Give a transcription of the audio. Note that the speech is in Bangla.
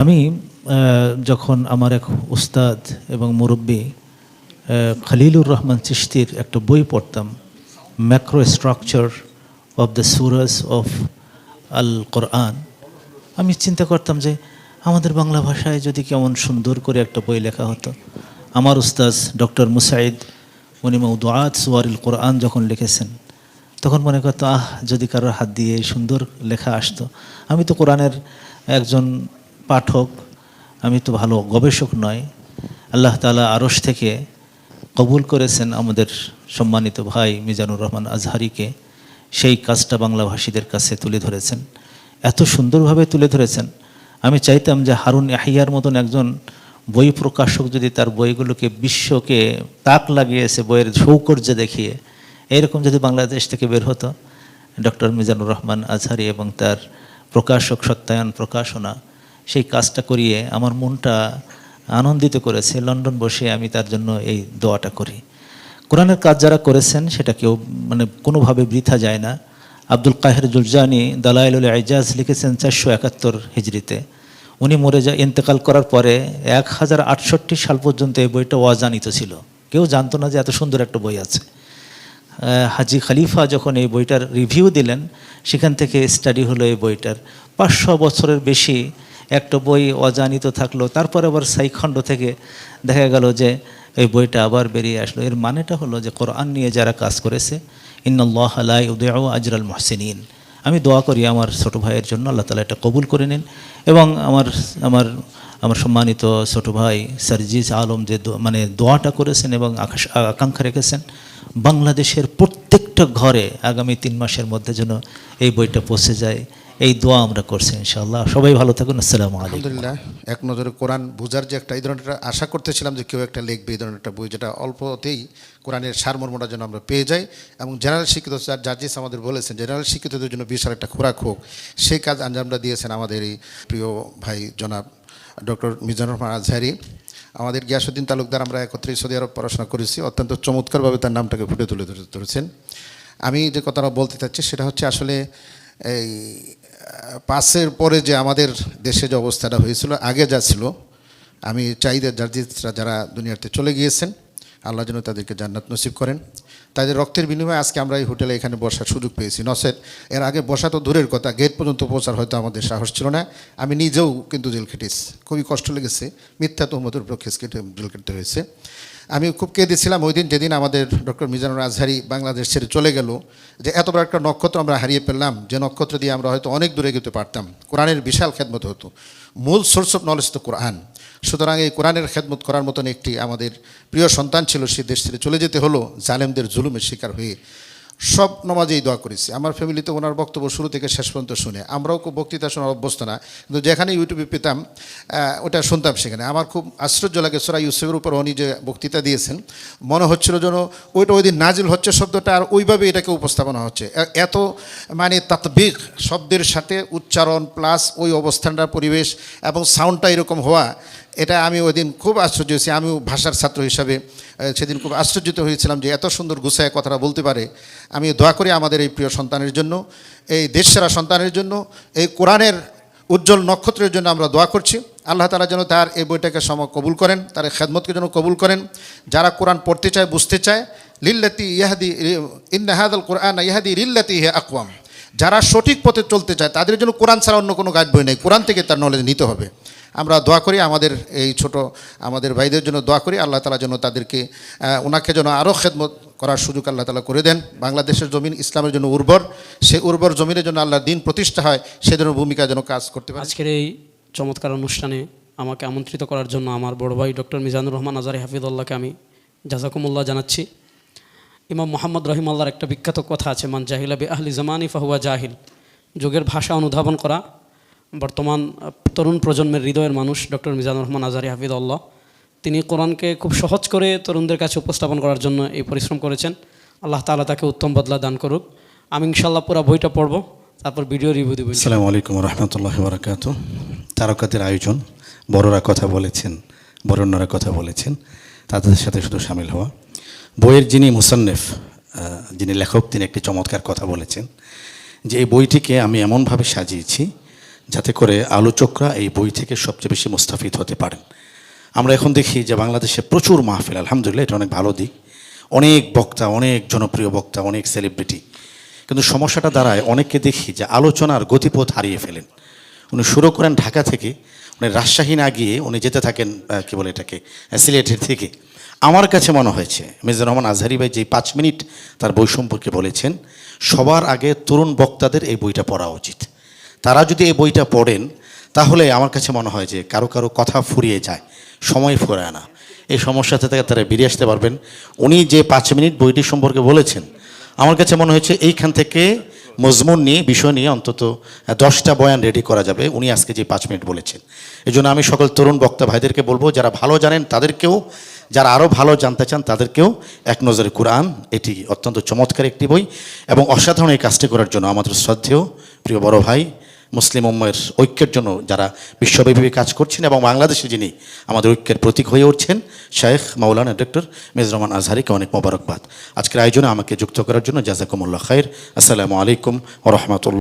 আমি যখন আমার এক উস্তাদ এবং মুরব্বী খলিলুর রহমান চিশতির একটা বই পড়তাম, macro structure of the surahs of al Quran, আমি চিন্তা করতাম যে আমাদের বাংলা ভাষায় যদি কেমন সুন্দর করে একটা বই লেখা হতো। আমার উস্তাদ ডক্টর মুসাইদ, উনি মওদুআত সুওয়ারিল কোরআন যখন লিখেছেন, তখন মনে করতো যদি কারোর হাত দিয়ে সুন্দর লেখা আসতো। আমি তো কোরআনের একজন পাঠক, আমি তো ভালো গবেষক নয়। আল্লাহ তাআলা আরশ থেকে কবুল করেছেন আমাদের সম্মানিত ভাই মিজানুর রহমান আজহারিকে, সেই কাজটা বাংলাভাষীদের কাছে তুলে ধরেছেন, এত সুন্দরভাবে তুলে ধরেছেন। আমি চাইতাম যে হারুন ইয়াহিয়ার মতন একজন বই প্রকাশক যদি তার বইগুলোকে বিশ্বকে তাক লাগিয়েছে বইয়ের সৌকর্য দেখিয়ে, এরকম যদি বাংলাদেশ থেকে বের হতো। ডক্টর মিজানুর রহমান আজহারি এবং তার প্রকাশক সত্যায়ন প্রকাশনা সেই কাজটা করিয়ে আমার মনটা আনন্দিত করেছে। লন্ডন বসে আমি তার জন্য এই দোয়াটা করি। কোরআনের কাজ যারা করেছেন সেটা কেউ কোনোভাবে বৃথা যায় না। আব্দুল কাহের জুরজানি দালাইলুল ইজাজ লিখেছেন 471 হিজরিতে। উনি ইন্তেকাল করার পরে 1068 সাল পর্যন্ত এই বইটা অজানিত ছিল, কেউ জানতো না যে এত সুন্দর একটা বই আছে। হাজি খলিফা যখন এই বইটার রিভিউ দিলেন, সেখান থেকে স্টাডি হলো এই বইটার। 500 বছরের বেশি একটা বই অজানিত থাকলো, তারপরে আবার সাইখণ্ড থেকে দেখা গেল যে এই বইটা আবার বেরিয়ে আসলো। এর মানেটা হলো যে কোরআন নিয়ে যারা কাজ করেছে, ইন্নাল্লাহ লা ইউদিউ আজরাল মুহসিনিন। আমি দোয়া করি আমার ছোটো ভাইয়ের জন্য, আল্লাহ তাআলা এটা কবুল করে নিন। এবং আমার সম্মানিত ছোটো ভাই সারজিজ আলম যে দোয়াটা করেছেন এবং আকাঙ্ক্ষা রেখেছেন, বাংলাদেশের প্রত্যেকটা ঘরে আগামী 3 মাসের মধ্যে যেন এই বইটা পৌঁছে যায়, এই দোয়া আমরা করছি ইনশাআল্লাহ। সবাই ভালো থাকুন। আসসালামু আলাইকুম। আলহামদুলিল্লাহ, এক নজরে কোরআন বোঝার যে একটা এই ধরনের আশা করতেছিলাম যে কেউ একটা লিখবে এই ধরনের একটা বই, যেটা অল্পতেই কোরআনের সারমর্মটা যেন আমরা পেয়ে যাই। এবং জেনারেল শিক্ষিত জাজিস আমাদের বলেছেন জেনারেল শিক্ষিতদের জন্য বিশাল একটা খোরাক হোক, সেই কাজ আঞ্জামটা দিয়েছেন আমাদের এই প্রিয় ভাই জনাব ডক্টর মিজানুর রহমান আজহারি। আমাদের গিয়াসউদ্দিন তালুকদার আমরা একত্রে সৌদি আরব পড়াশোনা করেছি, অত্যন্ত চমৎকারভাবে তার নামটাকে ফুটে তুলে ধরেছেন। আমি যে কথাটা বলতে চাচ্ছি সেটা হচ্ছে আসলে এই 5-এর পরে যে আমাদের দেশে যে অবস্থাটা হয়েছিল, আগে যা ছিল, আমি চাই যে জার্জিসরা যারা দুনিয়াতে চলে গিয়েছেন, আল্লাহ যেন তাদেরকে জান্নাত নসিব করেন। তাদের রক্তের বিনিময়ে আজকে আমরা এই হোটেলে এখানে বসার সুযোগ পেয়েছি। নসেদ এর আগে বসা তো দূরের কথা, গেট পর্যন্ত পৌঁছার হয়তো আমাদের সাহস ছিল না। আমি নিজেও কিন্তু জেল খেটেছি, খুবই কষ্ট লেগেছে, মিথ্যা তহমতের উপর কেস কেটে জেল খেটতে হয়েছে। আমি খুব কেঁদেছিলাম ওই দিন, যেদিন আমাদের ডক্টর মিজানুর আজহারি বাংলাদেশ ছেড়ে চলে গেল, যে এত বড় একটা নক্ষত্র আমরা হারিয়ে ফেললাম, যে নক্ষত্র দিয়ে আমরা হয়তো অনেক দূরে যেতে পারতাম, কোরআনের বিশাল খেদমত হতো। মূল সোর্স অফ নলেজ তো কোরআন। সুতরাং এই কোরআনের খেদমত করার মতন একটি আমাদের প্রিয় সন্তান ছিল, সে দেশ ছেড়ে চলে যেতে হলো জালেমদের জুলুমের শিকার হয়ে। সব নমাজেই দোয়া করেছি, আমার ফ্যামিলিতে ওনার বক্তব্য শুরু থেকে শেষ পর্যন্ত শুনে। আমরাও খুব বক্তৃতা শোনার অভ্যস্ত না, কিন্তু যেখানে ইউটিউবে পেতাম ওটা শুনতাম। সেখানে আমার খুব আশ্চর্য লাগে, সূরা ইউসুফের উপর উনি যে বক্তৃতা দিয়েছেন, মনে হচ্ছিল যেন ওইটা ওই দিন নাজিল হচ্ছে শব্দটা, আর ওইভাবে এটাকে উপস্থাপনা হচ্ছে। এত তাতবিক শব্দের সাথে উচ্চারণ প্লাস ওই অবস্থানটার পরিবেশ এবং সাউন্ডটা এরকম হওয়া, এটা আমি ওই দিন খুব আশ্চর্য হয়েছি। আমিও ভাষার ছাত্র হিসাবে সেদিন খুব আশ্চর্যিত হয়েছিলাম যে এত সুন্দর গুছায় কথাটা বলতে পারে। আমি দোয়া করি আমাদের এই প্রিয় সন্তানের জন্য, এই দেশসেরা সন্তানের জন্য, এই কোরআনের উজ্জ্বল নক্ষত্রের জন্য আমরা দোয়া করছি। আল্লাহ তাআলা যেন তার এই বইটাকে কবুল করেন, তার খেদমতকে যেন কবুল করেন। যারা কোরআন পড়তে চায়, বুঝতে চায়, লিল্লাতি ইয়াহদি ইন্না হাযাল কুরআন ইয়াহদি লিল্লাতি হিয়া আকওয়াম, যারা সঠিক পথে চলতে চায় তাদের জন্য কোরআন ছাড়া অন্য কোনো গাইড বই নেই, কোরআন থেকে তার নলেজ নিতে হবে। আমরা দোয়া করি আমাদের এই ছোট আমাদের ভাইদের জন্য দোয়া করি, আল্লাহ তাআলা যেন তাদেরকে ওনাকে যেন আরও খেদমত করার সুযোগ আল্লাহ তাআলা করে দেন। বাংলাদেশের জমিন ইসলামের জন্য উর্বর, সেই উর্বর জমিনের জন্য আল্লাহর দিন প্রতিষ্ঠা হয়, সে ধরনের ভূমিকা যেন কাজ করতে পারে। আজকের এই চমৎকার অনুষ্ঠানে আমাকে আমন্ত্রিত করার জন্য আমার বড় ভাই ডক্টর মিজানুর রহমান আজহারি হাফিজুল্লাহকে আমি জাযাকুমুল্লাহ জানাচ্ছি। ইমাম মুহাম্মদ রহিমাল্লাহর একটা বিখ্যাত কথা আছে, মান জাহিলা বি আহলি জামানি ফাহুয়া জাহিল। যুগের ভাষা অনুধাবন করা বর্তমান তরুণ প্রজন্মের হৃদয়ের মানুষ ডক্টর মিজানুর রহমান আজহারি হাফিজুল্লাহ, তিনি কোরআনকে খুব সহজ করে তরুণদের কাছে উপস্থাপন করার জন্য এই পরিশ্রম করেছেন। আল্লাহ তাআলা তাকে উত্তম বদলা দান করুক। আমি ইনশাআল্লাহ পুরো বইটা পড়ব, তারপর ভিডিও রিভিউ দেব। আসসালামু আলাইকুম ওয়া রাহমাতুল্লাহি ওয়া বারাকাতুহু। তারকাতের আয়োজন, বড়রা কথা বলেছেন, বরেণ্যরা কথা বলেছেন, তাদের সাথে শুধু শামিল হওয়া। বইয়ের যিনি মুসান্নেফ, যিনি লেখক, তিনি একটি চমৎকার কথা বলেছেন যে এই বইটিকে আমি এমনভাবে সাজিয়েছি যাতে করে আলোচকরা এই বই থেকে সবচেয়ে বেশি মুস্তাফিদ হতে পারেন। আমরা এখন দেখি যে বাংলাদেশে প্রচুর মাহফিল, আলহামদুলিল্লাহ, এটা অনেক ভালো দিক, অনেক বক্তা, অনেক জনপ্রিয় বক্তা, অনেক সেলিব্রিটি, কিন্তু সমস্যাটা দাঁড়ায় অনেককে দেখি যে আলোচনার গতিপথ হারিয়ে ফেলেন। উনি শুরু করেন ঢাকা থেকে, উনি রাজশাহী না গিয়ে উনি যেতে থাকেন কী বলে এটাকে, সিলেটের থেকে। আমার কাছে মনে হয়েছে মিজানুর রহমান আজহারী ভাই যে 5 মিনিট তার বই সম্পর্কে বলেছেন, সবার আগে তরুণ বক্তাদের এই বইটা পড়া উচিত। তারা যদি এই বইটা পড়েন তাহলে আমার কাছে মনে হয় যে কারো কারো কথা ফুরিয়ে যায়, সময় ফুরায় না, এই সমস্যাতে থেকে তারা বেরিয়ে আসতে পারবেন। উনি যে 5 মিনিট বইটি সম্পর্কে বলেছেন, আমার কাছে মনে হয়েছে এইখান থেকে মজমুন নিয়ে, বিষয় নিয়ে অন্তত 10টা বয়ান রেডি করা যাবে উনি আজকে যে 5 মিনিট বলেছেন। এই জন্য আমি সকল তরুণ বক্তা ভাইদেরকে বলবো, যারা ভালো জানেন তাদেরকেও, যারা আরও ভালো জানতে চান তাদেরকেও এক নজরে কুরআন, এটি অত্যন্ত চমৎকার একটি বই এবং অসাধারণ এই কাজটি করার জন্য আমাদের শ্রদ্ধেয় প্রিয় বড় ভাই, মুসলিম উম্মার ঐক্যের জন্য যারা বিশ্বব্যাপী কাজ করছেন এবং বাংলাদেশে যিনি আমাদের ঐক্যের প্রতীক হয়ে উঠছেন, শায়েখ মাওলানা ডক্টর মিজানুর রহমান আজহারীকে অনেক মোবারকবাদ। আজকের আয়োজনে আমাকে যুক্ত করার জন্য জাযাকুমুল্লাহ খাইর। আসসালামু আলাইকুম ওয়া রাহমাতুল্লাহ।